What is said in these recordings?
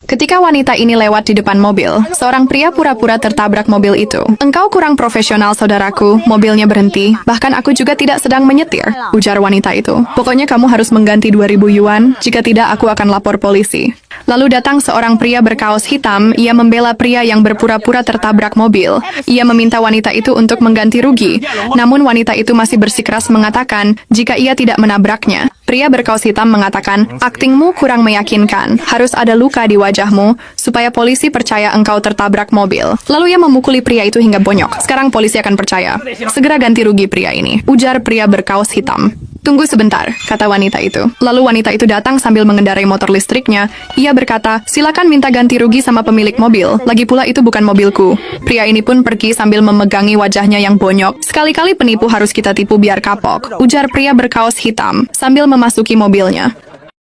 Ketika wanita ini lewat di depan mobil, seorang pria pura-pura tertabrak mobil itu. "Engkau kurang profesional, saudaraku. Mobilnya berhenti. Bahkan aku juga tidak sedang menyetir," ujar wanita itu. "Pokoknya kamu harus mengganti 2.000 yuan, jika tidak aku akan lapor polisi." Lalu datang seorang pria berkaos hitam, ia membela pria yang berpura-pura tertabrak mobil. Ia meminta wanita itu untuk mengganti rugi. Namun wanita itu masih bersikeras mengatakan jika ia tidak menabraknya. Pria berkaos hitam mengatakan, "Aktingmu kurang meyakinkan. Harus ada luka di wajahmu, supaya polisi percaya engkau tertabrak mobil." Lalu ia memukuli pria itu hingga bonyok. "Sekarang polisi akan percaya. Segera ganti rugi pria ini," ujar pria berkaos hitam. "Tunggu sebentar," kata wanita itu. Lalu wanita itu datang sambil mengendarai motor listriknya. Ia berkata, "Silakan minta ganti rugi sama pemilik mobil. Lagi pula itu bukan mobilku." Pria ini pun pergi sambil memegangi wajahnya yang bonyok. "Sekali-kali penipu harus kita tipu biar kapok," ujar pria berkaos hitam sambil memasuki mobilnya.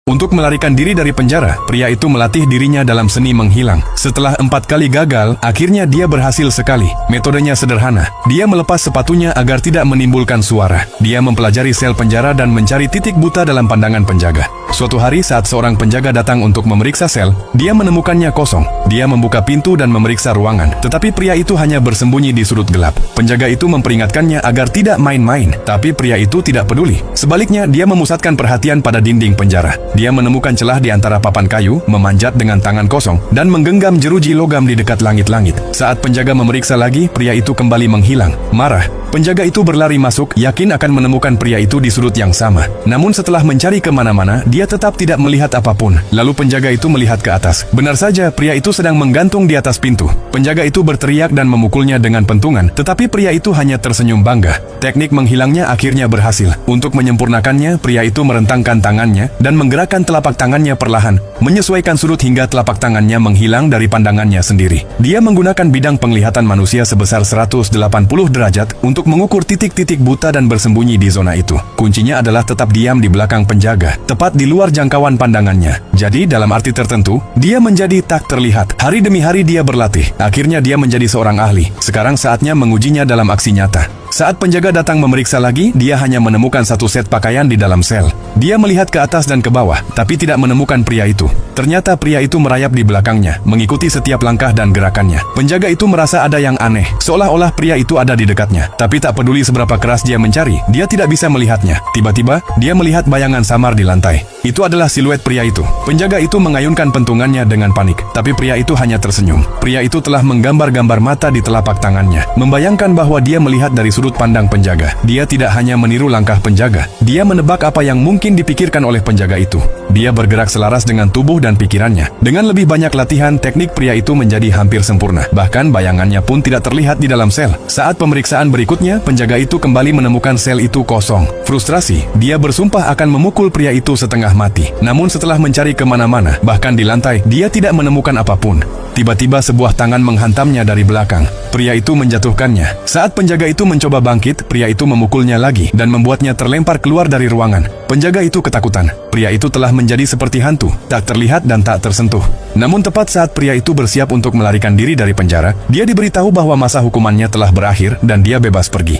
Untuk melarikan diri dari penjara, pria itu melatih dirinya dalam seni menghilang. Setelah 4 kali gagal, akhirnya dia berhasil sekali. Metodenya sederhana. Dia melepas sepatunya agar tidak menimbulkan suara. Dia mempelajari sel penjara dan mencari titik buta dalam pandangan penjaga. Suatu hari saat seorang penjaga datang untuk memeriksa sel, dia menemukannya kosong. Dia membuka pintu dan memeriksa ruangan, tetapi pria itu hanya bersembunyi di sudut gelap. Penjaga itu memperingatkannya agar tidak main-main, tapi pria itu tidak peduli. Sebaliknya, dia memusatkan perhatian pada dinding penjara. Dia menemukan celah di antara papan kayu, memanjat dengan tangan kosong, dan menggenggam jeruji logam di dekat langit-langit. Saat penjaga memeriksa lagi, pria itu kembali menghilang. Marah, penjaga itu berlari masuk, yakin akan menemukan pria itu di sudut yang sama. Namun setelah mencari kemana-mana, dia tetap tidak melihat apapun. Lalu penjaga itu melihat ke atas. Benar saja, pria itu sedang menggantung di atas pintu. Penjaga itu berteriak dan memukulnya dengan pentungan, tetapi pria itu hanya tersenyum bangga. Teknik menghilangnya akhirnya berhasil. Untuk menyempurnakannya, pria itu merentangkan tangannya dan menggerakkan telapak tangannya perlahan, menyesuaikan sudut hingga telapak tangannya menghilang dari pandangannya sendiri. Dia menggunakan bidang penglihatan manusia sebesar 180 derajat untuk mengukur titik-titik buta dan bersembunyi di zona itu. Kuncinya adalah tetap diam di belakang penjaga, tepat di luar jangkauan pandangannya. Jadi, dalam arti tertentu, dia menjadi tak terlihat. Hari demi hari dia berlatih. Akhirnya dia menjadi seorang ahli. Sekarang saatnya mengujinya dalam aksi nyata. Saat penjaga datang memeriksa lagi, dia hanya menemukan satu set pakaian di dalam sel. Dia melihat ke atas dan ke bawah, tapi tidak menemukan pria itu. Ternyata pria itu merayap di belakangnya, mengikuti setiap langkah dan gerakannya. Penjaga itu merasa ada yang aneh, seolah-olah pria itu ada di dekatnya. Tapi tak peduli seberapa keras dia mencari, dia tidak bisa melihatnya. Tiba-tiba, dia melihat bayangan samar di lantai. Itu adalah siluet pria itu. Penjaga itu mengayunkan pentungannya dengan panik, tapi pria itu hanya tersenyum. Pria itu telah menggambar-gambar mata di telapak tangannya, membayangkan bahwa dia melihat dari sudut pandang penjaga. Dia tidak hanya meniru langkah penjaga, dia menebak apa yang mungkin dipikirkan oleh penjaga itu. Dia bergerak selaras dengan tubuh dan pikirannya. Dengan lebih banyak latihan, teknik pria itu menjadi hampir sempurna. Bahkan bayangannya pun tidak terlihat di dalam sel. Saat pemeriksaan berikutnya, penjaga itu kembali menemukan sel itu kosong. Frustrasi, dia bersumpah akan memukul pria itu setengah mati. Namun setelah mencari kemana-mana, bahkan di lantai, dia tidak menemukan apapun. Tiba-tiba sebuah tangan menghantamnya dari belakang. Pria itu menjatuhkannya. Saat penjaga itu mencoba bangkit, pria itu memukulnya lagi dan membuatnya terlempar keluar dari ruangan. Penjaga itu ketakutan. Pria itu telah menjadi seperti hantu, tak terlihat dan tak tersentuh. Namun tepat saat pria itu bersiap untuk melarikan diri dari penjara, dia diberitahu bahwa masa hukumannya telah berakhir dan dia bebas pergi.